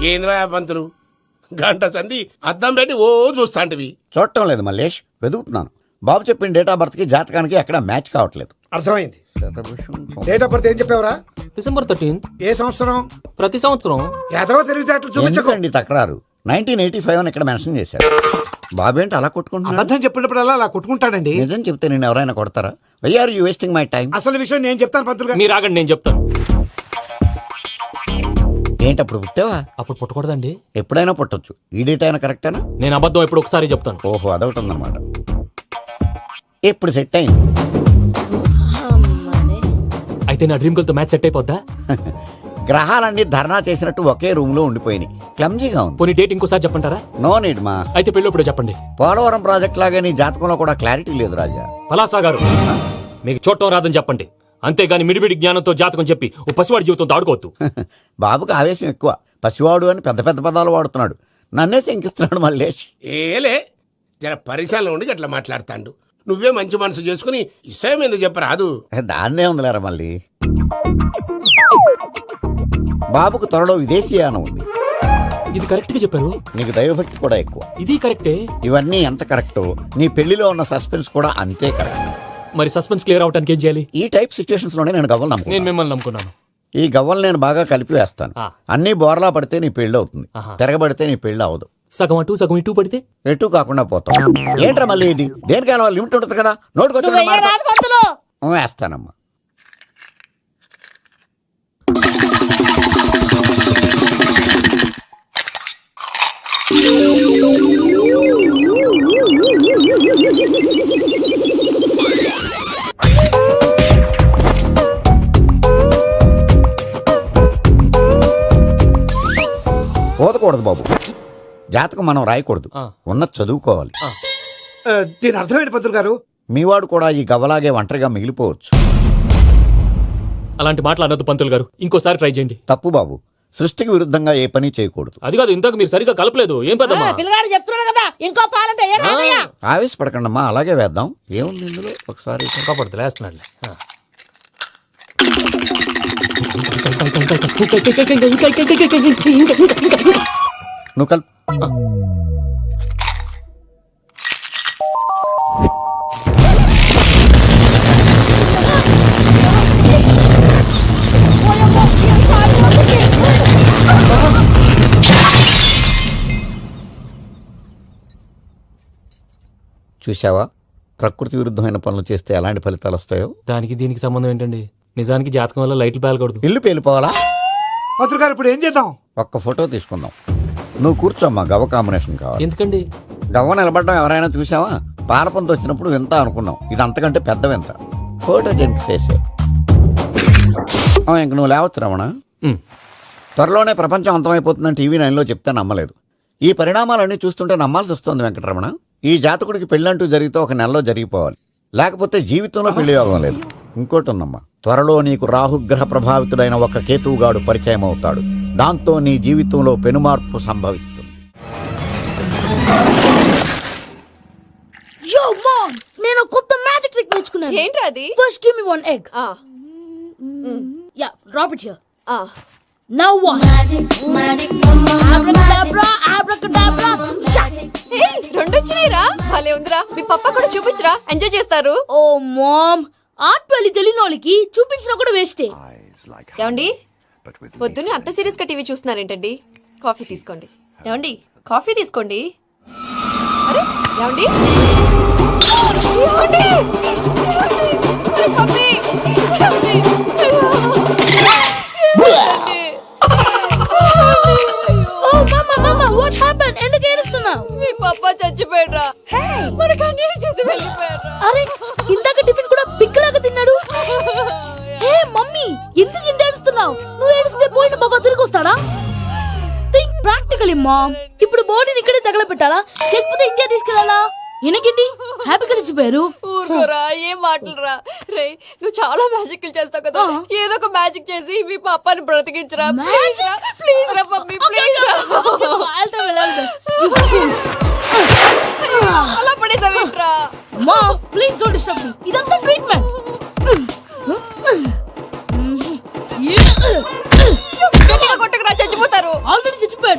ఏంది పంతులు గంట సంధి అద్దం పెట్టి ఓ చూస్తాంటివి. చూడటం లేదు మల్లేష్, వెతుకుతున్నాను. బాబు చెప్పిన డేట్ ఆఫ్ బర్త్ కి జాతకానికి ఎక్కడ మ్యాచ్ కావట్లేదు. అర్థమైంది. డేట్ ఆఫ్ బర్త్ ఏం చెప్పావురా? December 13th. ఏ సంవత్సరం? ప్రతి సంవత్సరం. ఎదవ తెలివితేటలు చూపించకండి. ఎందుకండి తక్రారు? 1985 అని ఇక్కడ మెన్షన్ చేశాడు. బాబేంటి అలా కొట్టుకుంటున్నాడు? అబద్ధం చెప్పినప్పుడల్లా అలా కొట్టుకుంటాడండి. నిజం చెప్తే నేను ఎవరైనా కొడతారా? Why are you wasting my time? అసలు విషయం నేను చెప్తాను పంతులు గారు. మీరు ఆగండి, నేను చెప్తాను. ఏంటి అప్పుడు పుట్టావా? అప్పుడు పుట్టకూడదండి. ఎప్పుడైనా పుట్టొచ్చు. ఈ డేట్ అయినా కరెక్టేనా? నేను అబద్ధం ఎప్పుడు ఒకసారి చెప్తాను. ఓహో, అదొకటి ఉందన్నమాట. ఇప్పుడు సెట్ అయింది. అయితే నా డ్రీమ్ గర్ల్ తో మ్యాచ్ సెట్ అయిపోద్దా? గ్రహాలన్నీ ధర్నా చేసినట్టు ఒకే రూమ్ లో ఉండిపోయినాయి. క్లమ్జీగా ఉంది. పోనీ డేట్ ఇంకోసారి చెప్పంటారా? నో నీడ్ మా. అయితే పెళ్ళప్పుడు చెప్పండి. పోలవరం ప్రాజెక్ట్ లాగా నీ జాతకంలో కూడా క్లారిటీ లేదు రాజా. పలాసా గారు, మీకు చూడటం రాదని చెప్పండి. అంతేగాని మిడిమిడి జ్ఞానంతో జాతకం చెప్పి ఓ పసివాడి జీవితంతో ఆడుకోవద్దు. బాబుకి ఆవేశం ఎక్కువ. పసివాడు అని పెద్ద పెద్ద పదాలు వాడుతున్నాడు. నన్నే శంకిస్తున్నాడు మల్లేష్. ఏలే జర పరిశాలలో ఉండి అట్లా మాట్లాడతాండు. నువ్వే మంచి మనసు చేసుకుని ఇష్టం ఎందుకు చెప్పరాదు? దాన్నే ఉందిలేరా మళ్ళీ. బాబుకు త్వరలో విదేశీయానం ఉంది. ఇది కరెక్ట్ గా చెప్పారు. నీకు దైవభక్తి కూడా ఎక్కువ. ఇది కరెక్టే. ఇవన్నీ ఎంత కరెక్టో నీ పెళ్లిలో ఉన్న సస్పెన్స్ కూడా అంతే కరెక్ట్. మరి సస్పెన్స్ క్లియర్ అవడానికి ఏం చేయాలి? ఈ టైప్ సిచ్యువేషన్స్ లోనే నేను గవ్వలు నేను నమ్ముకున్నాను. మిమ్మల్ని నమ్ముకున్నాను. ఈ గవ్వలు నేను బాగా కలిపి వేస్తాను. అన్ని బోర్లా పడితే నీ పెళ్లి అవుతుంది. తిరగబడితే నీ పెళ్లి అవదు. సగం అటు సగం ఇటు పడితే ఎటు కాకుండా పోతాం. ఏంట్రా మళ్ళీ ఇది? దేనికైనా లిమిట్ ఉంటుంది కదా. నోటుకొచ్చి వేస్తానమ్మా. పోదకూడదు బాబు. జాతకం మనం రాయకూడదు, ఉన్నది చదువుకోవాలి. దీని అర్థమైంది పంతులు గారు. మీవాడు కూడా ఈ గవ్వలాగే ఒంటరిగా మిగిలిపోవచ్చు. అలాంటి మాటలు అనొద్దు పంతులు గారు. ఇంకోసారి ట్రై చేయండి. తప్పు బాబు. సృష్టికి విరుద్ధంగా ఏ పని చేయకూడదు. అది కాదు, ఇంతకు మీరు సరిగ్గా కలపలేదు. ఏం పెద్దమ్మా? పిల్లగాడు చెప్తున్నాడు కదా, ఇంకో పాలంటే ఆవేశపడకండమ్మా, అలాగే వేద్దాం. ఏముంది ఇందులో? ఒకసారి కాపాడుతు లేస్తున్నాడు. నువ్వు కల్. చూసావా, ప్రకృతి విరుద్ధమైన పనులు చేస్తే ఎలాంటి ఫలితాలు వస్తాయో. దానికి దీనికి సంబంధం ఏంటండి? నిజానికి జాతకం వల్ల లైట్లు పేలకూడదు. ఇల్లు పేలిపోవాలా? పంతులు గారు ఇప్పుడు ఏం చేద్దాం? ఒక్క ఫోటో తీసుకుందాం. నువ్వు కూర్చోమ్మా. గవ్వ కాంబినేషన్ కావాలి. ఎందుకండి? గవ్వ నిలబడడం ఎవరైనా చూసావా? పాలపంత వచ్చినప్పుడు వింత అనుకున్నాం. ఇది అంతకంటే పెద్ద వింత. Photo junk face. ఇంక నువ్వు లేవచ్చు రమణ. త్వరలోనే ప్రపంచం అంతమైపోతుందని టీవీ 9లో చెప్తే నమ్మలేదు. ఈ పరిణామాలన్నీ చూస్తుంటే నమ్మాల్సి వస్తుంది వెంకటరమణ. ఈ జాతకుడికి పెళ్ళంటూ జరిగితే ఒక నెలలో జరిగిపోవాలి, లేకపోతే జీవితంలో పెళ్లి యోగం లేదు. ఇంకోటి ఉందమ్మా, త్వరలో నీకు రాహుగ్రహ ప్రభావితుడైన ఒక కేతువుగాడు పరిచయం అవుతాడు. దాంతో నీ జీవితంలో పెనుమార్పు సంభవిస్తుంది. యో మామ్, నేను కొత్త మ్యాజిక్ ట్రిక్ నేర్చుకున్నాను. ఏంట్రా అది? First give me one egg. Yeah, drop it here. Now what? Magic abracadabra, abracadabra. Hey, రెండు వచ్చినాయిరా. భలే ఉందిరా. మీ పప్ప కూడా చూపించరా, ఎంజాయ్ చేస్తారు. ఓ మామ్, ఆర్ట్ పెళ్లి తెలియని వాళ్ళకి చూపించినా కూడా వేస్టే. ఏమండి, పొద్దున్నే అంత సీరియస్ గా టీవీ చూస్తున్నారేంటండి? కాఫీ తీసుకోండి. ఏమండి, కాఫీ తీసుకోండి. అరే ఏమండి, ఏమండి? కాఫీ. ఓ మమ్మా మమ్మా, వాట్ హ్యాపెన్? ఎందుకు ఏడుస్తున్నావు? మీ పప్ప చచ్చిపోయాడ్రా. మనకు అన్యాయం చేసి వెళ్ళిపోయాడ్రా. అరే, ఇందాక టిఫిన్ కూడా పిక్కలాగా తిన్నాడు. హే మమ్మీ, ఎందుకు ఇంత ఏడుస్తున్నావు? నువ్వు ఏడిస్తే పోయిన బాబా తిరిగి వస్తాడా? Think practically mom. ఇప్పుడు బాడీని ఇక్కడే తగలబెట్టాలా, లేకపోతే ఇండియా తీసుకెళ్లాలా? ఎనకండి హ్యాపీగా చచ్చిపోయారు. ఊరుకోరా, ఏం మాటలురా. రే, నువ్వు చాలా మ్యాజిక్ చేస్తావు కదా, ఏదో ఒక మ్యాజిక్ చేసి మీ పాపాని బ్రతికించరా. ప్లీజ్ రా మమ్మీ, ప్లీజ్ రా. అలా పడేసావేంట్రా? Mom please don't disturb me. ఇదంతా ట్రీట్మెంట్. కొట్టకరా, చచ్చిపోతారు. ఆల్రెడీ చచ్చిపోయాడు.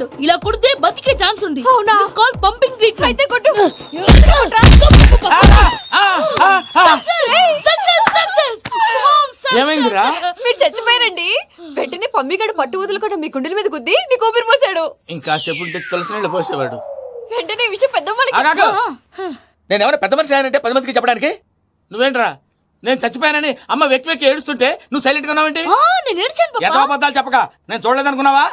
ఏమైందిరా? మీరు చచ్చిపోయారండి. వెంటనే పమ్మిగాడు పట్టు వదులుకుండా మీ గుండెల మీద గుద్ది మీకు ఊపిరి పోసాడు. ఇంకా సేపు ఉంటే తులసి నీళ్ళు పోసేవాడు. వెంటనే ఈ విషయం పెద్దవాళ్ళకి ఆగాగు. నేను ఎవరైనా పెద్ద మనిషి అంటే 10 మందికి చెప్పడానికి? నువ్వేంట్రా నేను చచ్చిపోయానని అమ్మ వెక్కి ఏడుస్తుంటే నువ్వు సైలెంట్ గా ఉన్నావేంటి? నేను ఏడ్చాను పాపా. ఎంతో అబద్ధాలు చెప్పక నేను చూడలేదనుకున్నావా?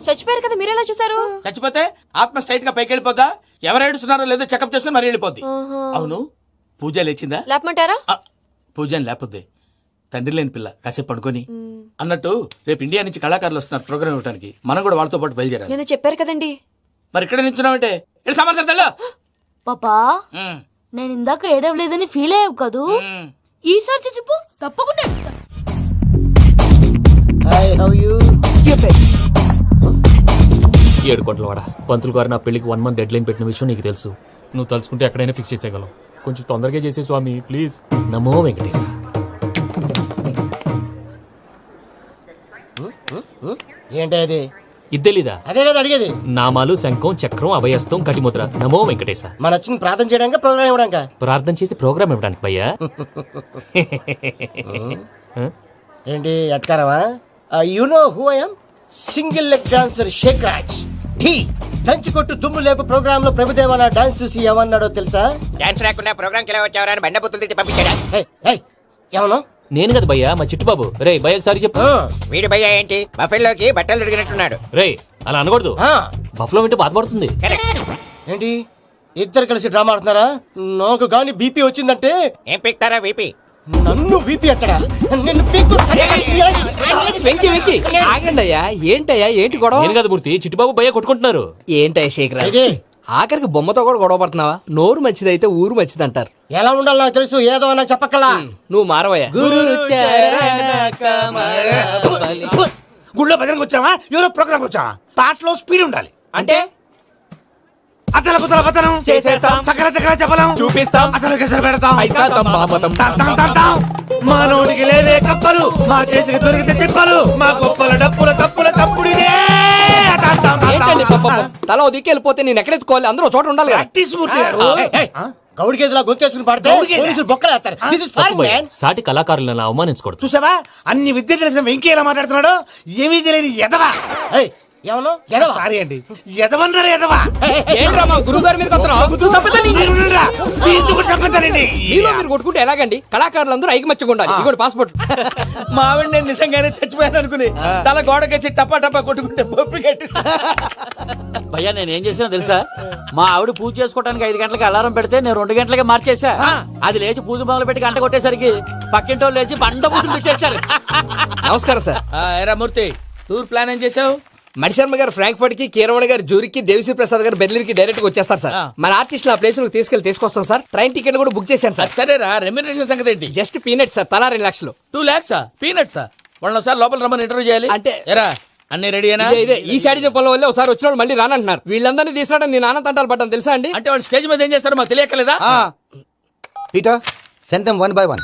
చచ్చిపోయారు కదా, మీరెలా చూసారు? చచ్చిపోతే ఆత్మ స్ట్రైట్ గా పైకి వెళ్ళిపోద్దా? ఎవరు ఏడుస్తున్నారో లేదో చెకప్ చేసుకుని మరీ వెళ్ళిపోద్ది. అవును, పూజ లేచిందా? లేపమంటారా? పూజ లేకపోద్ది. తండ్రి లేని పిల్ల కాసేపు పడుకొని. అన్నట్టు రేపు ఇండియా నుంచి కళాకారులు వస్తున్నారు ప్రోగ్రామ్ ఇవ్వడానికి. మనం కూడా వాళ్ళతో పాటు బయలుదేరాలి. నేను చెప్పారు కదండి. మరి ఇక్కడ నిల్చున్నావంటే వెళ్ళి సమాధానం. పాపా నేను ఇందాక ఏడవలేదని ఫీల్ అయ్యావు కదూ. ఈసారి చచ్చిపో, తప్పకుండా ఏడుస్తా. ఏడుకోట్లవాడ పంతులు గారు నా పెళ్లికి 1 మంత్ డెడ్ లైన్ పెట్టిన విషయం నీకు తెలుసు. నువ్వు తలుచుకుంటే ఎక్కడైనా ఫిక్స్ చేసేయగలవు. కొంచెం తొందరగా చేసే స్వామి ప్లీజ్. నమో వెంకటేశ. ఏంటది? ఇద్దెలీదా? అదే కదా అడిగేది. నామాలు శంఖం చక్రం అభయస్తం కటిముద్ర. నమో వెంకటేశ. మన వచ్చింది ప్రార్థన చేయడానికి ప్రోగ్రామ్ ఇవ్వడానికి. ప్రార్థన చేసి ప్రోగ్రామ్ ఇవ్వడానికి భయ్యా. ఏంటి ఎట్కారవా? You know who I am? Single leg dancer Shaik Raj. టీ దంచి కొట్టు దుమ్ము లేపు ప్రోగ్రామ్ లో ప్రభుదేవ నా డాన్స్ చూసి ఏమన్నాడో తెలుసా? డాన్స్ రాకుండా ప్రోగ్రామ్ కి ఎలా వచ్చావరా అని బండ బుద్ధులు తిట్టి పంపించాడా? ఏమన్నా? నేను కదా భయ్యా, మా చిట్టుబాబు. రే భయ్య ఒకసారి చెప్పు. వీడి భయ్య ఏంటి బఫెల్లోకి బట్టలు తిరిగినట్టున్నాడు. రే అలా అనకూడదు, బఫ్లో వింటే బాధపడుతుంది. ఏంటి ఇద్దరు కలిసి డ్రామా ఆడుతున్నారా? నాకు గాని బీపీ వచ్చిందంటే ఏం పిక్తారా వీపీ? నన్ను వీపీ అట్టడా? నిన్ను వెంకి వెంకి ఆగండి అయ్యా. ఏంటయ్యా ఏంటి గొడవ? నేను కదా మూర్తి, చిట్టుబాబు భయ్య కొట్టుకుంటున్నారు. ఏంటయ్యా శేఖర్, ఆఖరికి బొమ్మతో కూడా గొడవ పడుతున్నావా? నోరు మంచిదైతే ఊరు మంచిది అంటారు. ఎలా ఉండాలో నాకు తెలుసు, ఏదో నాకు చెప్పక్కలా. నువ్వు మారవయ్యా. గుళ్ళో భజనకు వచ్చావా? ఎవరో ప్రోగ్రామ్ వచ్చావా? పాటలో స్పీడ్ ఉండాలి. అంటే అతల కుతల పతనం చేసేస్తాం, సకల దగ్గర చెప్పలేం, చూపిస్తాం, అసలు గసలు పెడతాం. అయితాం, మామతం. మా నోటికి లేవే కప్పలు, మా చేతికి దొరికితే తిప్పలు, మా గొప్పల డప్పుల తప్పుల తప్పుడిదే. ఏంటండి పాపం? తల ఓ దిక్కు వెళ్ళిపోతే నేను ఎక్కడెత్తుకోవాలి? అందరూ ఒక చోట ఉండాలి కదా. ప్రాక్టీస్ మూర్తి గారు. గౌడికి ఎదులా గొంతేసుకుని పడితే పోలీసులు బొక్కలేస్తారు. This is fun, man. సాటి కళాకారులను అవమానించకూడదు. చూసావా అన్ని విద్య తెలిసిన వెంకీ ఎలా మాట్లాడుతున్నాడు? ఏమీ తెలియని ఎదవా. ఏమన్నా సారీ అండి, ఎదవన్నారు ఎదవా. ఏంట్రా మా గురువు గారి మీద మీలో మీరు కొట్టుకుంటే ఎలాగండి? కళాకారులందరూ ఐకమత్యంగా ఉండాలి. ఇదిగోండి పాస్పోర్ట్. మా ఆవిడ నేను నిజంగానే చచ్చిపోయాను అనుకుని తల గోడకొచ్చి టపా టపా కొట్టుకుంటే పప్పి కట్టి. భయ్యా నేను ఏం చేసినా తెలుసా? మా ఆవిడ పూజ చేసుకోవడానికి 5 గంటలకి అలారం పెడితే నేను 2 గంటలకే మార్చేసా. అది లేచి పూజ మొదలు పెట్టి గంట కొట్టేసరికి పక్కింటి వాళ్ళు లేచి బండ పూజలు పెట్టేశారు. నమస్కారం సార్. ఏరా మూర్తి, టూర్ ప్లాన్ ఏం చేసావు? మణిశర్మ గారు ఫ్రాంక్ఫర్ట్ కి, కీరవాణి గారు జూరికి, దేవిశ్రీ ప్రసాద్ గారు బెర్లిన్ కి డైరెక్ట్ గా వచ్చేస్తారు సార్. మన ఆర్టిస్ట్ ఆ ప్లేస్ తీసుకొస్తాం సార్. ట్రైన్ టికెట్ కూడా బుక్ చేశాను సార్. సరేరా, రెమ్యూనరేషన్ సంగతి ఏంటి? జస్ట్ పీనట్స్ సార్, తలా 2 లక్షలు. 2 lakhs పీనట్సా? వాళ్ళని ఒకసారి లోపల రమ్మని ఇంటర్వ్యూ చేయాలి. అంటే ఎరా అన్ని రెడీనా? ఇదే ఈ సైడ్ చెప్పడం వల్ల ఒకసారి వచ్చిన వాళ్ళు మళ్ళీ రానంటున్నారు. వీళ్ళందరినీ తీసుకురావడం నేను ఆనంద తంటాలు పడ్డాను తెలుసా అండి. అంటే వాళ్ళు స్టేజ్ మీద ఏం చేస్తారో మాకు తెలియకలేదా? Peter send them 1 by 1.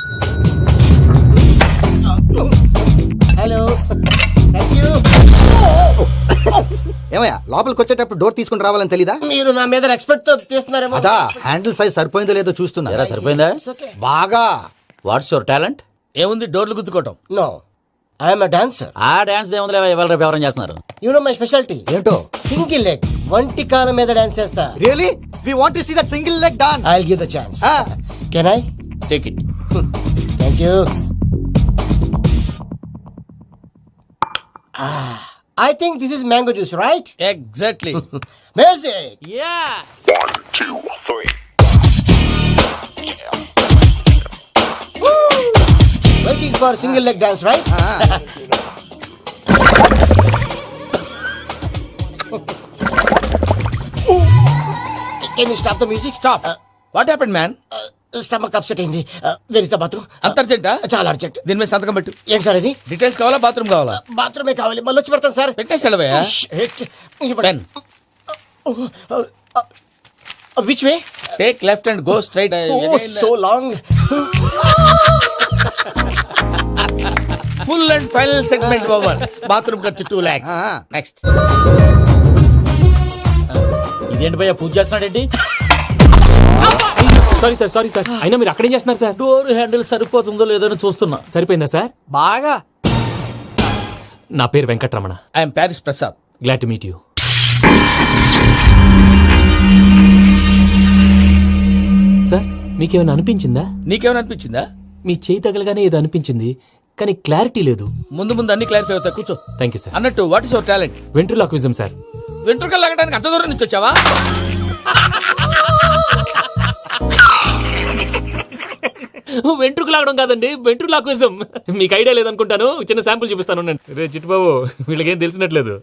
Hello thank you. ఏమయ్యా లోపలికి వచ్చేటప్పుడు డోర్ తీసుకుని రావాలని తెలీదా? మీరు నా మీద ఎక్స్పెక్ట్ తో తీస్తున్నారేమో. అదా హ్యాండిల్ సైజ్ సరిపోయిందో లేదో చూస్తున్నా. సరిపోయిందా? బాగా. What's your talent? ఏముంది డోర్లు గుద్దుకోవటం. No I'm a dancer. ఆ డాన్స్ దేవుందిలే, ఇవాళ రేపు ఎవరైనా చేస్తున్నారు. యు నో మై స్పెషాలిటీ ఏంటో? సింగిల్ లెగ్, వంటి కాలం మీద డాన్స్ చేస్తా. Really we want to see that single leg dance. I will give the chance. Can I take it. Thank you. I think this is mango juice, right? Exactly. Music. Yeah. 1, 2, 3. Waiting for single leg dance, right? Can you stop the music? Stop. What happened, man? Stomach upset అయింది. Where is the bathroom? అంత అర్జెంటా? చాలా urgent. దీని మీద సంతకం పెట్టు. ఏంటి sir ఇది? డీటెయిల్స్ కావాలా బాత్రూమ్ కావాలా? బాత్రూమే కావాలి, మళ్ళీ వచ్చి పెడతాను సార్. పెట్టేసాడవయ్యా. Pen. Which way? Take left and go straight. Oh, so long. Full and final segment over. Bathroom ఖర్చు 2 lakhs. నెక్స్ట్. ఇదేంటి భయ్యా పూజ చేస్తున్నాడేంటి? సారీ సార్ సారీ సార్ అయినా మీరు అక్కడేం చేస్తున్నారు సార్? డోర్ హ్యాండిల్ సరిపోతుందో లేదో అని చూస్తున్నా. సరిపోయిందా సార్? బాగా. నా పేరు Venkatramana. I'm Paris Prasad. Glad to meet you. Sir మీకేమైనా అనిపించిందా? నీకేమైనా అనిపించిందా? మీ చేయి తగలగానే ఏదో అనిపించింది కానీ క్లారిటీ లేదు. ముందు ముందు అన్ని క్లారిఫై అవుతాయి, కూర్చో. Thank you sir. అన్నట్టు what is your talent? Ventriloquism sir. వెంట్రుకలు లాగడానికి అంత దూరం నుంచి వచ్చావా? వెంట్రుకు లాగడం కాదండి, వెంట్రులాక్విజం. మీకు ఐడియా లేదనుకుంటాను, చిన్న శాంపుల్ చూపిస్తాను. రే చిట్టుబాబు, వీళ్ళకేం తెలిసినట్లేదు.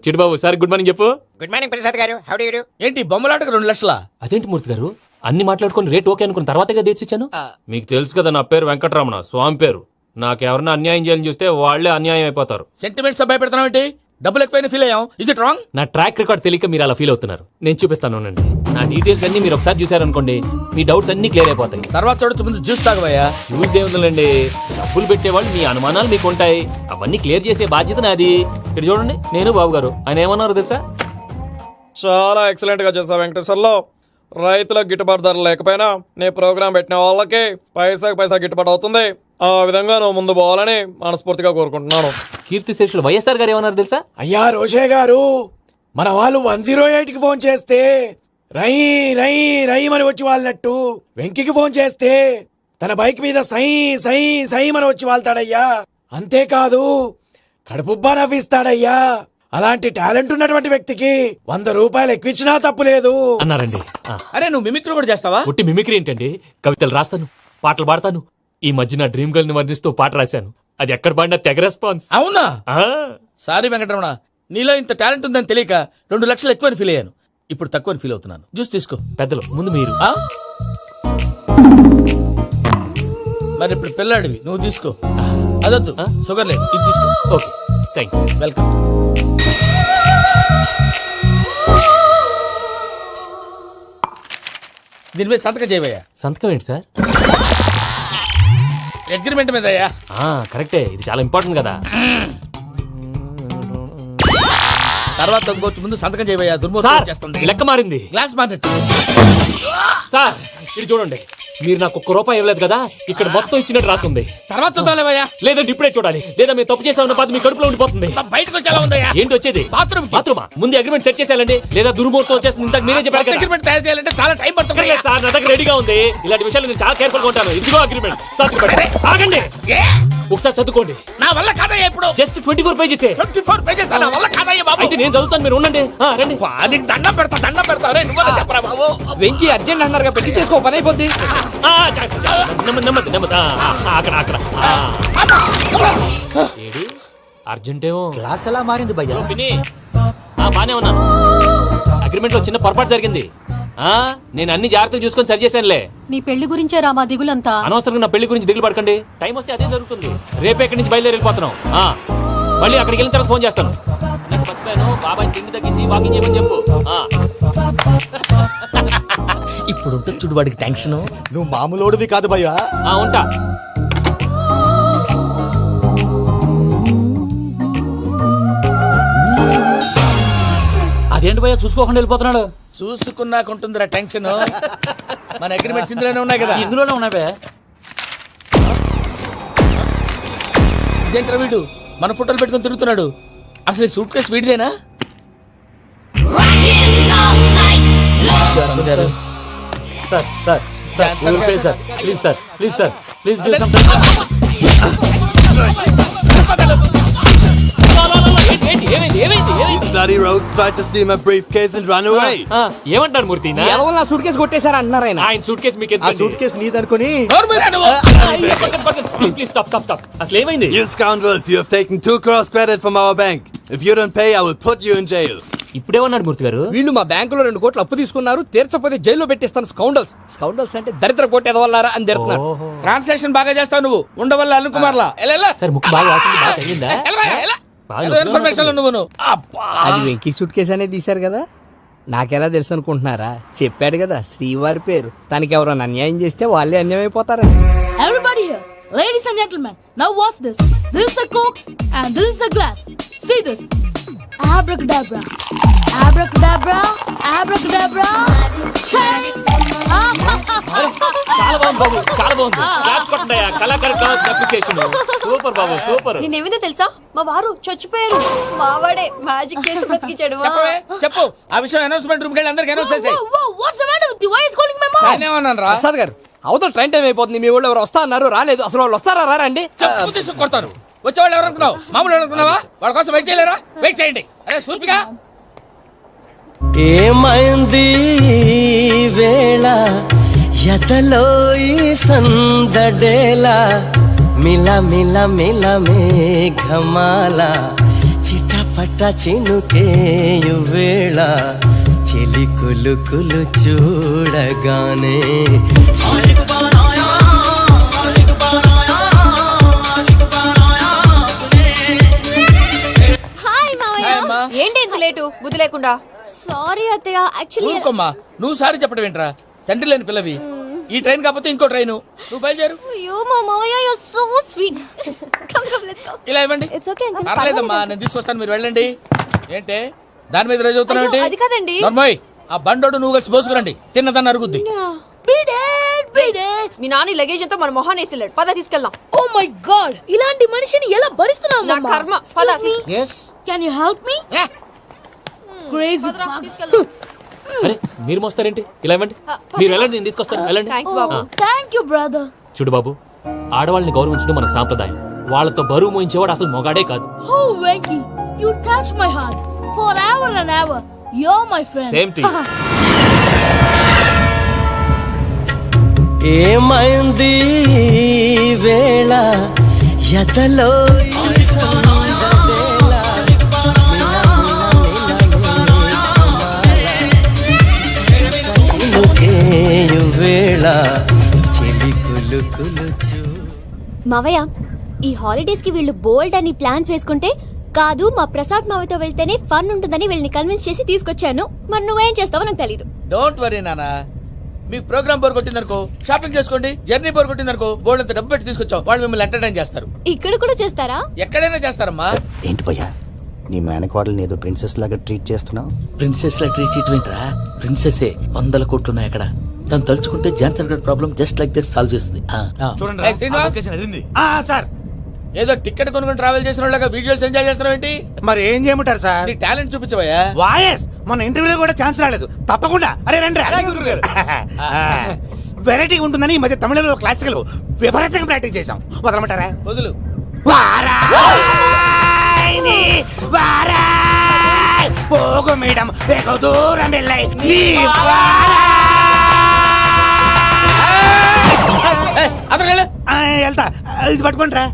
చిట్టుబాబు సార్ గుడ్ మార్నింగ్ చెప్పు. Good morning Prasad garu. How do you do? ఏంటి బొమ్మలాటకు 2 లక్షలా? అదేంటి మూర్తి గారు, అన్ని మాట్లాడుకుని రేట్ ఓకే అనుకున్న తర్వాతగా డేట్స్ ఇచ్చాను. మీకు తెలుసు కదా నా పేరు వెంకటరమణ, స్వామి పేరు. నాకెవరన్నా అన్యాయం చేయాలని చూస్తే వాళ్లే అన్యాయం అయిపోతారు. సెంటిమెంట్స్ తో భయపెడతావు ఏంటి? డబ్బులు ఎక్కువైనా ఫీల్ అయ్యాం. Is it wrong? నా ట్రాక్ రికార్డ్ తెలియక మీరు అలా ఫీల్ అవుతున్నారు. నేను చూపిస్తాను అండి. నా డీటెయిల్స్ అన్ని మీరు ఒకసారి చూసారనుకోండి, మీ డౌట్స్ అన్ని క్లియర్ అయిపోతాయి. తర్వాత చూడొచ్చు, ముందు జ్యూస్ తాగబోయా. చూస్ దేవుందండి, డబ్బులు పెట్టేవాళ్ళు మీ అనుమానాలు మీకు ఉంటాయి, అవన్నీ క్లియర్ చేసే బాధ్యత నాది. ఇక్కడ చూడండి, నేను బాబు గారు. ఆయన ఏమన్నారు తెలుసా? చాలా ఎక్సలెంట్ గా చేసావు వెంకటేశ్వర్లో. రైతులకు గిట్టుబాటు ధర లేకపోయినా నీ ప్రోగ్రాం పెట్టిన వాళ్ళకి పైసాకి పైసా గిట్టుబాటు అవుతుంది. ఆ విధంగా నువ్వు ముందు పోవాలని మనస్ఫూర్తిగా కోరుకుంటున్నాను. కీర్తి శేషులు వైఎస్ఆర్ గారు ఏమన్నారు తెలుసా? అయ్యా రోషే గారు, మన వాళ్ళు 108కి ఫోన్ చేస్తే రై రై రై అని వచ్చి వాళ్ళనట్టు, వెంకికి ఫోన్ చేస్తే తన బైక్ మీద సై సై సై అని వచ్చి వాళ్తాడయ్యా. అంతేకాదు కడుపుబ్బా నవ్విస్తాడయ్యా. అలాంటి టాలెంట్ ఉన్నటువంటి వ్యక్తికి 100 రూపాయలు ఎక్కువచ్చినా తప్పు లేదు అన్నారండి. అరే నువ్వు మిమిక్రీ కూడా చేస్తావా? ఒట్టి మిమిక్రీ ఏంటండి, కవితలు రాస్తాను, పాటలు పాడతాను. ఈ మధ్య నా డ్రీమ్ గర్ల్ ని వర్ణిస్తూ పాట రాశాను, అది ఎక్కడ పాడినా తెగ రెస్పాన్స్. అవునా? సారీ వెంకటరమణ, నీలో ఇంత టాలెంట్ ఉందని తెలియక 2 లక్షలు ఎక్కువని ఫీల్ అయ్యాను. ఇప్పుడు తక్కువని ఫీల్ అవుతున్నాను. జ్యూస్ తీసుకో. పెద్దలు ముందు మీరు. మరి ఇప్పుడు పిల్లాడివి, నువ్వు తీసుకో. అదొద్దు, షుగర్ లేదు, ఇది తీసుకో. Okay thanks. వెల్కమ్. దీని మీద సంతకం చేయవయ్యా. సంతకం ఏంటి సార్? అగ్రిమెంట్ మీద అయ్యా. కరెక్టే, ఇది చాలా ఇంపార్టెంట్ కదా. తర్వాత తగ్గుకోవచ్చు, ముందు సంతకం చేయవయ్యా. సార్ దుర్మోహం చేస్తుంది. లెక్క మారింది. Glass market. సార్ ఇది చూడండి, మీరు నాకు ₹1 ఇవ్వలేదు కదా, ఇక్కడ మొత్తం ఇచ్చినట్టు రాస్తుంది. తర్వాత చూద్దాంలేవయ్యా. లేదంటే ఇప్పుడే చూడాలి, లేదా మేము తప్పు చేసామన్న బాధ మీ కడుపులో ఉండిపోతుంది. బయటకు వచ్చి ఎలా ఉందయ్యా? ఏంటి వచ్చేది? బాత్రూమా? ముందు అగ్రిమెంట్ సెట్ చేసేయాలండి, లేదా దుర్మూర్తం వచ్చేస్తుంది. ఇంతకు మీరే చెప్పారు కదా. అగ్రిమెంట్ తయారు చేయాలంటే చాలా టైం పడుతుంది సార్. నా దగ్గర రెడీగా ఉంది. ఇలాంటి విషయాలు నేను చాలా కేర్ఫుల్ గా ఉంటాను. ఇదిగో అగ్రిమెంట్. ఆగండి, ఒకసారి చదువుకోండి. నా వల్ల కాదయ్యా. ఇప్పుడు జస్ట్ 24 పేజెస్. 24 పేజెస్ నా వల్ల కాదయ్యా బాబు. అయితే నేను చదువుతాను, మీరు ఉండండి. రండి. నీకు దండం పెడతా. రే నువ్వు చెప్పరా బాబు. వెంకీ అర్జెంట్ అన్నారుగా, పెట్టి చేసుకో, పని అయిపోద్ది. నెమ్మది. అక్కడ ఏడి అర్జెంటేమో. క్లాస్ ఎలా మారింది భయ్యా? బానే ఉన్నాను. అగ్రిమెంట్ లో చిన్న పొరపాటు జరిగింది. నేను అన్ని జాగ్రత్తలు చూసుకొని సరి చేశానులే. నీ పెళ్లి గురించే రా మా దిగులంతా. అనవసరంగా నా పెళ్లి గురించి దిగులు పడకండి. టైం వస్తే అదే జరుగుతుంది. రేపే ఇక్కడి నుంచి బయలుదేరి వెళ్ళిపోతున్నాం. మళ్ళీ అక్కడికి వెళ్ళిన తర్వాత ఫోన్ చేస్తాను. నాకు మర్చిపోయాను, బాబాయ్ తిండి తగ్గించి వాకింగ్ చేయమని చెప్పు. ఇప్పుడు ఉంటుంది చూడు వాడికి టెన్షన్. నువ్వు మామూలోడివి కాదు భయ్యా. ఉంటా. అదేంటి భయ్యా చూసుకోకుండా వెళ్ళిపోతున్నాడు? చూసుకున్నాకుంటుందిరా టెన్షన్. మన అగ్రిమెంట్స్ ఇందులోనే ఉన్నాయి కదా. ఇందులోనే ఉన్నావే. ఇదేంట్రా వీడు మన ఫోటోలు పెట్టుకొని తిరుగుతున్నాడు? అసలు సూట్ కేసు వీడిదేనా? ప్లీజ్ ఏమంటారు మూర్తి? నా సూట్ కేసు కొట్టేశారు అంటున్నారు ఆయన. ఆయన సూట్ కేసు మీకు ఆ సూట్ కేసు నీదనుకుని. Please stop. అసలు ఏమైంది? You scoundrels, you have taken 2 crores credit from our bank. If you don't pay, I will put you in jail. ఇప్పుడేమన్నాడు మూర్తి గారు? వీళ్ళు మా బ్యాంకులో 2 కోట్లు అప్పు తీసుకున్నారు, తీర్చపోతే జైల్లో పెట్టిస్తాను. స్కౌండల్స్ అంటే దరిద్ర పోటీ ఎదవల్లారా అని తిడుతున్నారు. ట్రాన్సాక్షన్ బాగా చేస్తావు నువ్వు. ఉండవల్ల అల్లు కుమార్లా. సార్ ముక్కు బాగా వాసింది, బాగా తగిలిందా? ఇన్ఫర్మేషన్ నువ్వు. అది వెంకీ సూట్ కేసు అనేది తీశారు కదా, నాకెలా తెలుసు అనుకుంటున్నారా? చెప్పాడు కదా శ్రీవారి పేరు. తనకి ఎవరైనా అన్యాయం చేస్తే వాళ్ళే అన్యాయం అయిపోతారు. Everybody here, ladies and gentlemen, now watch this. This is a Coke and this is a glass. See this. Abracadabra. Abracadabra, abracadabra. చాలా బాగుంది బాబు, చాలా బాగుంది. క్లాప్స్ కొట్టండి, కళాకారు అప్రిసియేషన్. సూపర్ బాబు, సూపర్. నేనేమిందో తెలుసా మా వారు చచ్చిపోయారు మావాడే మ్యాజిక్ చేసి బ్రతికించాడు చెప్పవే, చెప్పు ఆ విషయం అనౌన్స్మెంట్ రూమ్ కెళ్ళి అందరికి అనౌన్స్ చేసేయ్. Whoa, what's the matter with you? Why is calling my mom? నేనేమన్నాను రా? ప్రసాద్ గారు అవతల ట్రైన్ టైం అయిపోతుంది. మీ ఊళ్ళో ఎవరు వస్తా అన్నారు, రాలేదు. అసలు వాళ్ళు వస్తారా రారండి? చెప్పు తీసుకు కొడతారు. వచ్చేవాళ్ళు ఎవరు అనుకున్నావు? మామూలు అనుకున్నావా? వాళ్ళ కోసం వెయిట్ చేయలేరా? వెయిట్ చేయండి. అరే సూపిగా ఏమైంది వేళ ఎదలో ఈ సందడేలా మిల మిల మిల మేఘమాల చిటపట చినుకేయు వేళ చెలి కులు కులు చూడగానే హాయ్ మావయ్య ఏంటి ఇంత లేటు బుద్ధి లేకుండా సారీ అత్తయ్య యాక్చువల్లీ ఊరుకోమ్మా, నువ్వు సారి చెప్పడం ఏంట్రా? తండ్రి లేని పిల్లవి. ఈ ట్రైన్ కాకపోతే ఇంకో ట్రైన్. నువ్వు బయలుదేరు. అయ్యో మా మావయ్య you so sweet come come let's go ఇలా ఇవ్వండి. ఇట్స్ ఓకే అంకుల్ పర్లేదమ్మా, నేను తీసుకొస్తాను, మీరు వెళ్ళండి. ఏంటే దాని మీద రోజు అవుతున్నావు అయ్యో, అది కాదండి. నర్మోయ్, ఆ బండోడు నువ్వు కలిసి పోసుకురండి. తిన్నదాన్ని అరుగుద్ది. Beat it. Me Nani luggage అంతా మన మొహాన్ని వేసిల్లాడు పద తీసుకెళ్దాం Oh my god! ఇలాంటి మనిషిని ఎలా భరిస్తున్నావు నా మమ్మా? కర్మ పద yes Can you help me? Crazy bug. తీసుకెళ్దాం అరే మీరు మోస్తారేంటి? ఇలా ఇవ్వండి, మీరు వెళ్ళండి, నేను తీసుకొస్తాను. వెళ్ళండి. Thanks Babu Thank you, brother. చూడు బాబు, ఆడవాళ్ళని గౌరవించడం మన సాంప్రదాయం. వాళ్ళతో బరువు మోయించేవాడు అసలు మొగాడే కాదు. Oh, Venky, you touch my heart forever and ever. You're my friend. Same to you. ఏమైంది వేళ ఎదలో ఈ సందడేల చినుకేయు వేళ చెలి కులు కులు చూ మావయ్య ఈ హాలిడేస్ కి వీళ్ళు బోల్డ్ అని ప్లాన్స్ వేసుకుంటే కాదు మా ప్రసాద్ మావయ్యతో వెళ్తేనే ఫన్ ఉంటుందని వీళ్ళని కన్విన్స్ చేసి తీసుకొచ్చాను. మరి నువ్వేం చేస్తావో నాకు తెలీదు. డోంట్ వరీ నానా, మీ ప్రోగ్రామ్ బోర్ కొట్టిందనుకో షాపింగ్ చేసుకోండి. జర్నీ బోర్ కొట్టిందనుకో బోర్డు అంత డబ్బు పెట్టి తీసుకొచ్చాం. వాళ్ళు మిమ్మల్ని ఎంటర్టైన్ చేస్తారు. ఇక్కడ కూడా చేస్తారా? ఎక్కడైనా చేస్తారమ్మా. ఏంటి భయ్యా నీ మేనకోడల్ని ఏదో ప్రిన్సెస్ లాగా ట్రీట్ చేస్తున్నావు? ప్రిన్సెస్ లా ట్రీట్ చేయటమేంట్రా? ప్రిన్సెసే 100 కోట్లు ఉన్నాయి అక్కడ. తను తలుచుకుంటే Johnson god problem just like that solve చేస్తుంది. ఏయ్, శ్రీనివాస్, సార్ ఏదో టికెట్ కొనుక్కొని ట్రావెల్ చేసిన వాళ్ళగా విజువల్స్ ఎంజాయ్ చేస్తున్నావు ఏంటి? మరి ఏం చేయమంటారు సార్? నీ టాలెంట్ చూపించవయ్యా. వాయస్ మన ఇంటర్వ్యూలో కూడా ఛాన్స్ రాలేదు. తప్పకుండా అరే రండి వెరైటీ ఉంటుందని ఈ మధ్య తమిళంలో క్లాసికల్ విపరీతంగా ప్రాక్టీస్ చేసాం. వదలమంటారా? వదులు. పోగు మేడం వెగు దూరం వెళ్ళాయి. వెళ్తా, ఇది పట్టుకుంటారా?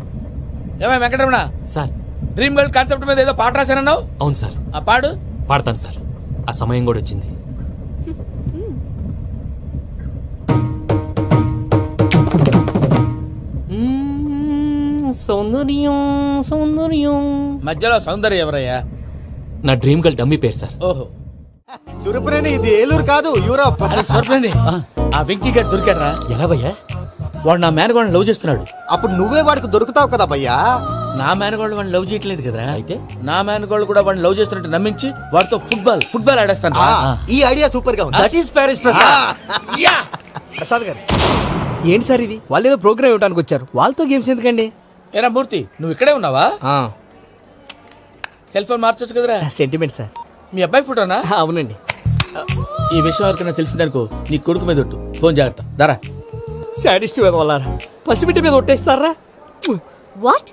ఏమై Venkataramana, sir. Dream girl concept మీద ఏదో పాట రాశానన్నావు. అవును సార్. ఆ పాడు. పాడతాను సార్, ఆ సమయం కూడా వచ్చింది. సౌందర్యం సౌందర్యం. మధ్యలో సౌందర్య ఎవరయ్యా? నా డ్రీమ్ గర్ల్ డమ్మీ పేరు సార్. ఓహో, సురపురేని ఇది ఏలూరు కాదు యూరోప్. అది సూర్పండి. ఆ వెంకీ గారు దొరికాడరా? ఎలా భయ్యా? వాడు నా మేనగోళ్ళని లవ్ చేస్తున్నాడు. అప్పుడు నువ్వే వాడికి దొరుకుతావు కదా భయ్యా. నా మేనగోళ్ళు వాడిని లవ్ చేయట్లేదు కదరా. అయితే నా మేనగోళ్ళు కూడా వాడిని లవ్ చేస్తున్నట్టు నమ్మించి వాడితో ఫుట్బాల్ ఆడేస్తాను. ఈ ఐడియా సూపర్ గా ఉంది. That is Paris Prasad. Prasad గారు ఏంటి సార్ ఇది? వాళ్ళు ఏదో ప్రోగ్రామ్ ఇవ్వడానికి వచ్చారు, వాళ్ళతో గేమ్స్ ఎందుకండి? ఏరా మూర్తి, నువ్వు ఇక్కడే ఉన్నావా? సెల్ ఫోన్ మార్చొచ్చు కదరా. Sentiment sir. మీ అబ్బాయి ఫోటోనా? అవునండి. ఈ విషయం ఎవరికైనా తెలిసిందనుకో నీ కొడుకు మీద ఒట్టు. ఫోన్ జాగ్రత్త. దరా సాడిస్ట్ వాళ్ళారా, పసిబిడ్డ మీద ఒట్టేస్తారా? వాట్?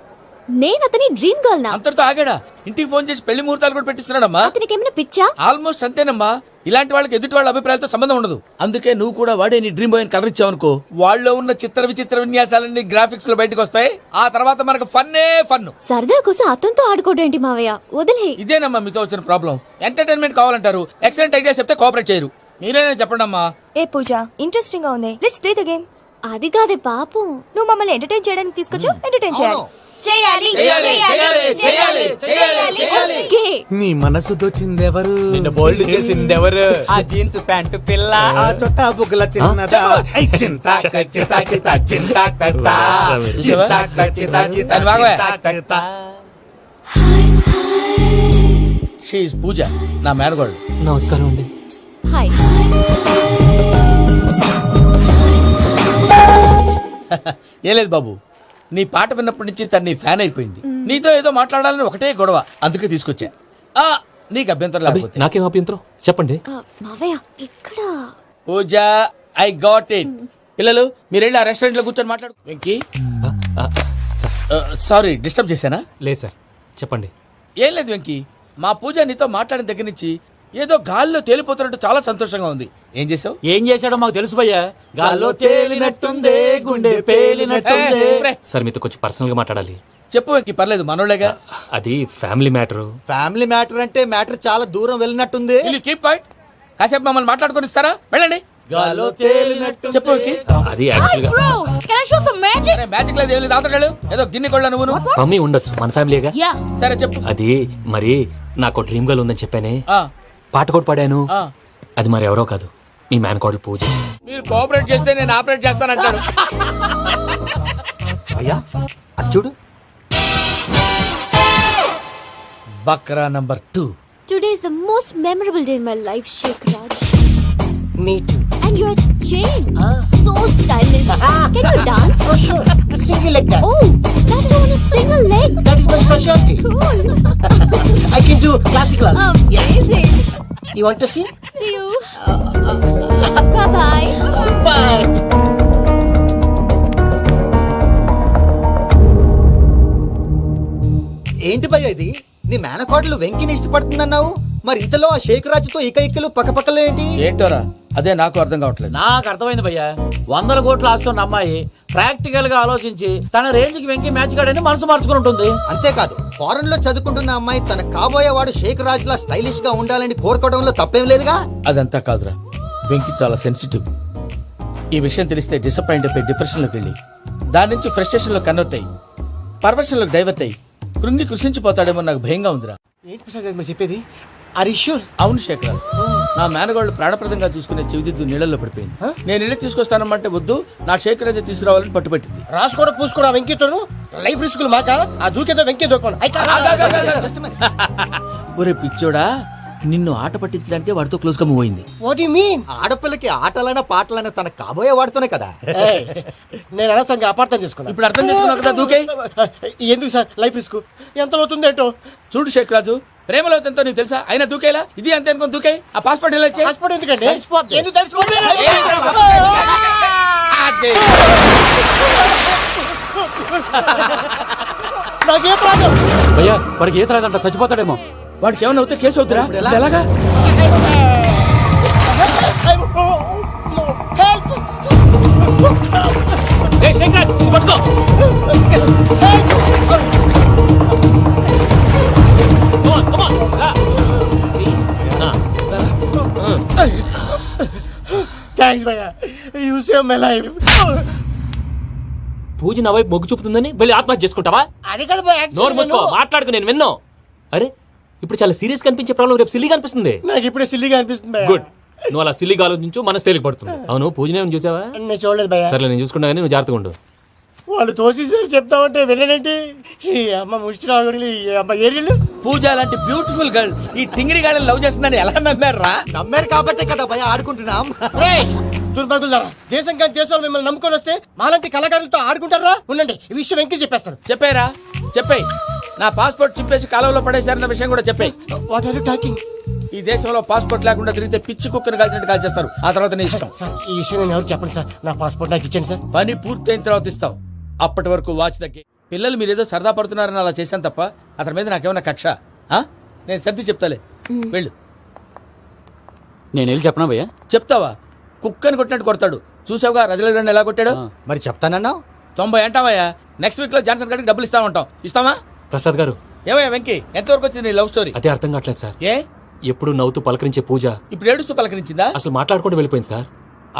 నేను అతని డ్రీమ్ గర్ల్ నా? అంతటితో ఆగాడా? ఇంటికి ఫోన్ చేసి పెళ్లి ముహూర్తాలు కూడా పెట్టిస్తున్నాడమ్మా. అతనికి ఏమైనా పిచ్చా? ఆల్మోస్ట్ అంతేనమ్మా. ఇలాంటి వాళ్ళకి ఎదుటి వాళ్ళ అభిప్రాయాలతో సంబంధం ఉండదు. అందుకే నువ్వు కూడా వాడే నీ డ్రీమ్ బాయ్ కవర్ ఇచ్చావనుకో, వాళ్ళలో ఉన్న చిత్ర విచిత్ర విన్యాసాలన్నీ గ్రాఫిక్స్ లో బయటకు వస్తాయి. ఆ తర్వాత మనకు ఫన్నే ఫన్. సరదా కోసం అతనితో ఆడుకోవడం మావయ్య, వదిలే. ఇదేనమ్మా మీతో వచ్చిన ప్రాబ్లం. ఎంటర్టైన్మెంట్ కావాలంటారు, ఎక్సలెంట్ ఐడియా చెప్తే కోఆపరేట్ చేయరు. మీరేనా చెప్పండి అమ్మా. ఏ పూజ, ఇంట్రెస్టింగ్ గా ఉంది, లెట్స్ ప్లే ద గేమ్. అది కాదే పాపం, నువ్వు మమ్మల్ని ఎంటర్టైన్ చేయడానికి తీసుకొచ్చావు, ఎంటర్టైన్ చేయాలి. నీ మనసు దోచిందెవరు? నిన్న బోల్డ్ చేసిందెవరు? ఆ జీన్స్ ప్యాంటు పిల్ల, ఆ చొట్టా బుగ్గల చిన్నదా. ఐ చింతా చితా చితా చింతా తత్తా. చింతా చితా చితా దాని భాగమే. చితా తత్తా. షీఈ్ పూజ, నా మేనగోళ్ళు. నమస్కారం అండి. హాయ్. ఏ లేదు బాబు, నీ పాట విన్నప్పటి నుంచి తను నీ ఫ్యాన్ అయిపోయింది. నీతో ఏదో మాట్లాడాలని ఒకటే గొడవ, అందుకే తీసుకొచ్చా. నీకు అభ్యంతరం అబ్బే, లేకపోతే. నాకేం అభ్యంతరం చెప్పండి. మావయ్య ఇక్కడ పూజ, ఐ గాట్ ఇట్. పిల్లలు మీరు వెళ్ళి ఆ రెస్టారెంట్ లో కూర్చొని మాట్లాడు. వెంకీ, సార్ సారీ డిస్టర్బ్ చేశానా? లేదు సార్ చెప్పండి. ఏం లేదు వెంకీ, మా పూజ నీతో మాట్లాడిన దగ్గర నుంచి ఏదో గాల్లో తేలిపోతున్నట్టు చాలా సంతోషంగా ఉంది. ఏం చేసావు? ఏం చేశాడో మాకు తెలుసు భయ్యా. గాల్లో తేలినట్టుందే, గుండె పేలినట్టుందే. సార్ మీతో కొంచెం పర్సనల్ గా మాట్లాడాలి. చెప్పు వెంకీ, పర్లేదు మనోళ్ళేగా. అది ఫ్యామిలీ మ్యాటర్. ఫ్యామిలీ మ్యాటర్ అంటే మ్యాటర్ చాలా దూరం వెళ్ళినట్టుంది. Keep point. కాసేపు మమ్మల్ని మాట్లాడుకొని ఇస్తారా? వెళ్ళండి. గాల్లో తేలినట్టు చెప్పు వెంకీ. అది యాక్చువల్ గా Bro, can I show some magic? Magic లేదు, ఏం లేదు. ఆతడాడు ఏదో గిన్నె కొళ్ళ నువ్వు. మమ్మీ ఉండొచ్చు, మన ఫ్యామిలీగా. Yeah. సరే చెప్పు. అది మరి నాకు డ్రీమ్ గర్ల్ ఉందని చెప్పానే, ఆ, పాట కూడా పాడాను. ఆ. అది మరి ఎవరో కాదు, నీ మేనకోడలు పూజ. మీరు కోఆపరేట్ చేస్తే నేను ఆపరేట్ చేస్తానంటాడు. అయ్యా అది చూడు. బక్రా number 2. Today is the most memorable day in my life, Sheikh Raj. Me too. And your chain, so stylish. Can you dance? Oh, sure. Single leg dance. Oh, that is on a single leg. That is my specialty. Cool. I can do classical also. Amazing. You want to see? See you. Bye-bye. Bye. ఏంటి భయ్య ఇది? నీ మేనకోడలు వెంకిని ఇష్టపడుతుందన్నావు, మరి ఇంతలో ఆ షేక్ రాజుతో ఇకలు పక్కపక్కలో ఏంటి? ఏంటోరా, అదే నాకు అర్థం కావట్లేదు. నాకు అర్థమైంది భయ్యా. 100 కోట్లు ఆస్తున్న అమ్మాయి ప్రాక్టికల్ గా ఆలోచించి తన రేంజ్ కి వెంకి మ్యాచ్ కాడని మనసు మార్చుకుని ఉంటుంది. అంతేకాదు, ఫారెన్ లో చదువుకుంటున్న అమ్మాయి తన కాబోయేవాడు షేక్ రాజ్ లా స్టైలిష్ గా ఉండాలని కోరుకోవడంలో తప్పేం లేదుగా. అదంతా కాదురా, వెంకి చాలా సెన్సిటివ్. ఈ విషయం తెలిస్తే డిసప్పాయింట్ అయిపోయి డిప్రెషన్ లోకి వెళ్ళి దాని నుంచి ఫ్రస్ట్రేషన్ లో కన్వర్ట్ అయ్యి పర్వర్షన్ లోకి డైవర్ట్ అయ్యి కృంగి కృషించిపోతాడేమో నాకు భయంగా ఉందిరా. ఏంటి ప్రసాద్ గారు మీరు చెప్పేది? Are you sure? అవును శేఖర్, నా మేనగాళ్ళు ప్రాణప్రదంగా చూసుకునే చెవిదిద్దు నీళ్ళల్లో పడిపోయింది. నేను ఇల్లు తీసుకొస్తానమ్మంటే వద్దు, నా శేఖర్ అయితే తీసుకురావాలని పట్టుబట్టింది. రాసుకోవడం పూసుకోవడం ఆ వెంకీతోను లైఫ్ రిస్కులు మాక. ఆ దూకేదో వెంకీ దూకోను. ఒరే పిచ్చోడా, నిన్ను ఆట పట్టించడానికే వాడితో క్లోజ్ గా మూవ్ అయింది. What you mean? ఆడపిల్లకి ఆటలైనా పాటలైనా తన కాబోయే వాడుతోనే కదా. నేను అనవసరంగా అపార్థం చేసుకున్నా. ఇప్పుడు అర్థం చేసుకున్నావు కదా, దూకే. ఎందుకు సార్ లైఫ్ రిస్క్? ఎంత అవుతుంది ఏంటో చూడు శేఖర్ రాజు, ప్రేమలో ఎంతో నీకు తెలుసా? అయినా దూకేలా? ఇది అంతే అనుకుని దూకే. ఆ పాస్పోర్ట్ ఎలా ఇచ్చే? పాస్పోర్ట్ ఎందుకండి? ఎందుకు తెలుసుకోండి? నాకేం ప్రాబ్లం? భయ్యా వాడికి ఈత రాదంట, చచ్చిపోతాడేమో. వాడికి ఏమైనా అవుతే కేసు అవుతురా? ఎలాగా? ఏయ్, శంకర్, ఇది పట్టుకో. Come on, come on. రా. థ్యాంక్స్ భయ్యా, యు సేవ్ మై లైఫ్. పూజ నా వైపు మొగ్గు చూపుతుందని వెళ్ళి ఆత్మహత్య చేసుకుంటావా? అది కదా భయ్యా, నోరు మూసుకో, మాట్లాడుకు, నేను విన్నాను. అరే ఇప్పుడు చాలా సీరియస్ కనిపించే ప్రాబ్లం రేపు సిల్లీగా అనిపిస్తుంది. నాకు ఇప్పుడే సిల్లీగా అనిపిస్తుంది భయ్యా. గుడ్, నువ్వు అలా సిల్లీగా ఆలోచించు, మనసు తేలిక పడుతుంది. అవును, పూజనే చూసావా? నేను చూడలేదు భయ్యా. సరే నేను చూసుకుంటా కానీ నువ్వు జాగ్రత్తగా ఉండు. వాళ్ళు తోసేసారు చెప్తామంటే వినడంటే ఈ అమ్మ ముష్టి రాగుడి ఈ అమ్మ ఏరియాలు. పూజ లాంటి బ్యూటిఫుల్ గర్ల్ ఈ టింగిరి గాడిని లవ్ చేస్తుందని ఎలా నమ్మారా? నమ్మారు కాబట్టే కదా భయ ఆడుకుంటున్నాం. దుర్భగులారా, దేశం కానీ దేశాలు మిమ్మల్ని నమ్ముకొని వస్తే మాలాంటి కళాకారులతో ఆడుకుంటారా? ఉండండి, ఈ విషయం వెంకీ చెప్పేస్తాను. చెప్పారా? చెప్పేయ్. నా పాస్పోర్ట్ చింపేసి కాలంలో పడేశారన్న విషయం కూడా చెప్పేయ్. What are you talking? ఈ దేశంలో పాస్పోర్ట్ లేకుండా తిరిగితే పిచ్చి కుక్కను కాల్చినట్టు కాల్చేస్తారు. ఆ తర్వాత నీ ఇష్టం. సార్ ఈ విషయం నేను ఎవరు చెప్పండి సార్, నా పాస్పోర్ట్ నాకు ఇచ్చండి సార్. పని పూర్తయిన తర్వాత ఇస్తాం. అప్పటి వరకు వాచ్ తగ్గి. పిల్లలు మీరేదో సరదా పడుతున్నారని అలా చేశాను తప్ప అతని మీద నాకేమన్నా కక్ష? నేను సర్ది చెప్తాలే, వెళ్ళు. నేను వెళ్ళి చెప్పనా భయ్యా? చెప్తావా? కుక్కని కొట్టినట్టు కొడతాడు. చూసావుగా రజలగడ్డ ఎలా కొట్టాడు? మరి చెప్తానన్నావు. 90 అంటావయ్యా. నెక్స్ట్ వీక్ లో జాన్సన్ గారికి డబ్బులు ఇస్తామంటాం. ఇస్తావా? ప్రసాద్ గారు, ఏమయ్యా వెంకీ, ఎంతవరకు వచ్చింది నీ లవ్ స్టోరీ? అదే అర్థం కావట్లేదు సార్. ఏ ఎప్పుడు నవ్వుతూ పలకరించే పూజ ఇప్పుడు ఏడుస్తూ పలకరించిందా? అసలు మాట్లాడుకుంటూ వెళ్ళిపోయింది సార్.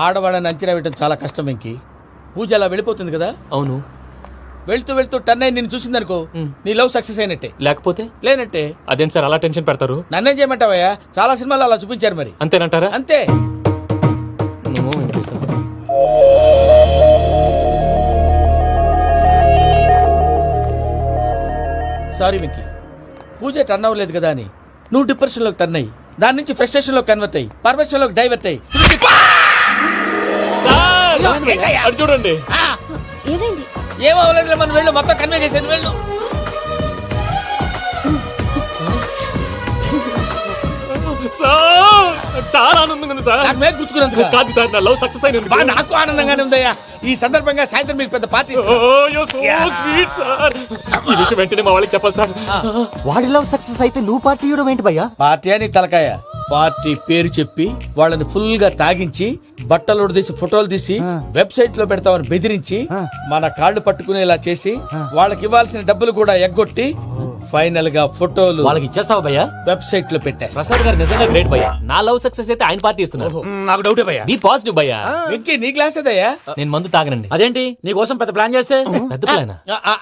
ఆడవాళ్ళని అంచనా వేయడం చాలా కష్టం వెంకీ. పూజ అలా వెళ్ళిపోతుంది కదా. అవును, వెళ్తూ వెళ్తూ టర్న్ అయి నేను చూసిందనుకో, నీ లవ్ సక్సెస్ అయినట్టే. లేకపోతే లేనట్టే. అదేంటి సార్ అలా టెన్షన్ పెడతారు? నన్నేం చేయమంటావయ్యా? చాలా సినిమాలు అలా చూపించారు మరి. అంతేనంటారా? అంతే. నమో వెంకటేశ. సారీ వెంకీ, పూజ టర్న్ అవ్వలేదు కదా అని నువ్వు డిప్రెషన్ లోకి టర్న్ అయ్యి దాని నుంచి ఫ్రస్ట్రేషన్ లో కన్వర్ట్ అయ్యి పర్వర్షన్ లోకి డైవర్ట్ అయ్యి సార్ అటు చూడండి. ఏమైంది? ఏమవ్వలేదు, మనం వెళ్ళు, మొత్తం కన్వే చేసాను, వెళ్ళు. సార్ చాలా ఆనందంగా ఉంది సార్. నాకు మీద కూర్చుకున్నందుకు కాదు సార్, నా లవ్ సక్సెస్ అయినందుకు. నాకు ఆనందంగానే ఉందయ్యా. ఈ సందర్భంగా సాయంత్రం మీకు పెద్ద party oh you so sweet sir. ఈ విషయం వెంటనే మా వాళ్ళకి చెప్పాలి సార్. వాడి లవ్ సక్సెస్ అయితే నువ్వు పార్టీ ఇవ్వడం ఏంటి భయ్యా? పార్టీ అని తలకాయ. పార్టీ పేరు చెప్పి వాళ్ళని ఫుల్ గా తాగించి బట్టలు తీసి ఫోటోలు తీసి వెబ్సైట్ లో పెడతామని బెదిరించి మన కాళ్ళు పట్టుకునేలా చేసి వాళ్ళకి ఇవ్వాల్సిన డబ్బులు కూడా ఎగ్గొట్టి ఫైనల్ గా ఫోటోలు వాళ్ళకి ఇచ్చేస్తావా భయ్యా? వెబ్సైట్ లో పెట్టేస్తా. ప్రసాద్ గారు నిజంగా గ్రేట్ భయ్యా. నా లవ్ సక్సెస్ అయితే ఆయన పార్టీ ఇస్తున్నారు. నాకు డౌటే భయ్యా. బీ పాజిటివ్ భయ్యా. వెంకీ నీ గ్లాస్ ఏదయ్యా? నేను మందు తాగనండి. అదేంటి నీ కోసం పెద్ద ప్లాన్ చేస్తే? పెద్ద ప్లాన్.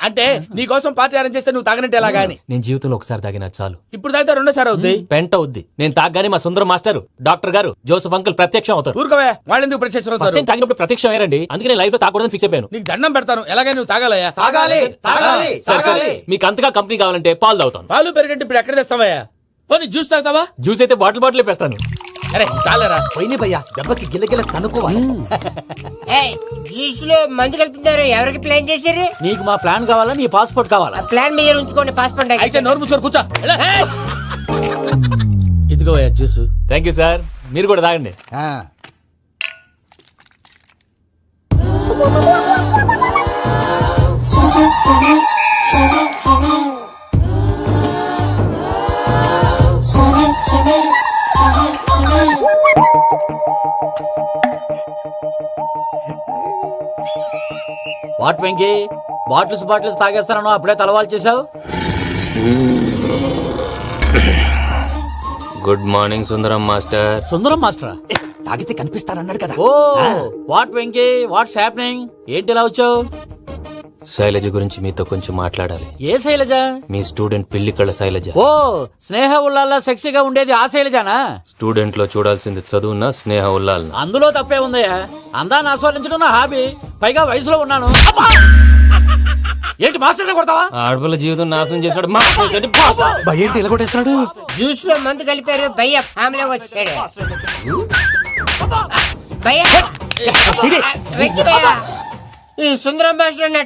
అంటే నీ కోసం పార్టీ అరేంజ్ చేస్తే నువ్వు తాగనంటే ఎలాగా అని. నేను జీవితంలో ఒకసారి తాగినా చాలు. ఇప్పుడు తాగితే రెండోసారి అవుద్ది. పెంట అవుద్ది. నేను తాగగానే మా సుందరం మాస్టర్, డాక్టర్ గారు, జోసెఫ్ అంకుల్ ప్రత్యక్షం అవుతారు. ఊరుకోవా, వాళ్ళెందుకు ప్రత్యక్షం ఫస్ట్ అవుతారు? టైం తాగినప్పుడు ప్రత్యక్షం అయ్యారండి. అందుకే నేను లైఫ్ లో తాగకూడదని ఫిక్స్ అయిపోయాను. నీకు దండం పెడతాను, ఎలాగే నువ్వు తాగాలయ్యా. తాగాలి తాగాలి సరే సరే, మీకు అంతగా కంపెనీ కావాలంటే పాలు తాగుతాను. పాలు పెరిగంటే ఇప్పుడు ఎక్కడ తెస్తావయ్యా? పోనీ జ్యూస్ తాగుతావా? జ్యూస్ అయితే బాటిల్ వేస్తాను. అరే చాలరా. పోయిన భయ్యా, దెబ్బకి గిల్లగిల్ల తనుకోవాలి. జ్యూస్ లో మందు కలుపుతున్నారు. ఎవరికి ప్లాన్ చేశారు? నీకు మా ప్లాన్ కావాలా, నీ పాస్పోర్ట్ కావాలా? ప్లాన్ మీద ఉంచుకోండి, పాస్పోర్ట్ అయితే నోరు మూసుకొని కూర్చో. ఎలా? ఇదిగో జ్యూస్. Thank you sir. మీరు కూడా తాగండి. వాట్ వెంకీ, బాటిల్స్ తాగేస్తానో అప్పుడే తలవాలు చేసావు. Good morning Sundaram master. Sundaram మాస్టరా? తాగితే కనిపిస్తానన్నాడు కదా. Oh what Venky, what's happening? ఏంటి ఇలా వచ్చావు? శైలజ గురించి మీతో కొంచెం మాట్లాడాలి. ఏ శైలజ? మీ స్టూడెంట్ పిల్లి కళ్ళ శైలజ. ఓ స్నేహ ఉల్లాల్లో సెక్సీగా ఉండేది ఆ శైలజానా? స్టూడెంట్ లో చూడాల్సింది చదువున స్నేహ ఉల్లాలన. అందులో తప్పే ఉందయ్యా. అందాన్ని ఆస్వాదించడం నా హాబీ. పైగా వయసులో ఉన్నాను. అబ్బా! ఏంటి మాస్టర్ కొడతావా? ఆడపిల్ల జీవితం నాశనం చేశాడు. జ్యూస్ లో మందు కలిపారు. భయ్య ఫ్యామిలీ వచ్చాడు. భయ్య వెక్కి భయ్య, ఈ సుందరం భాష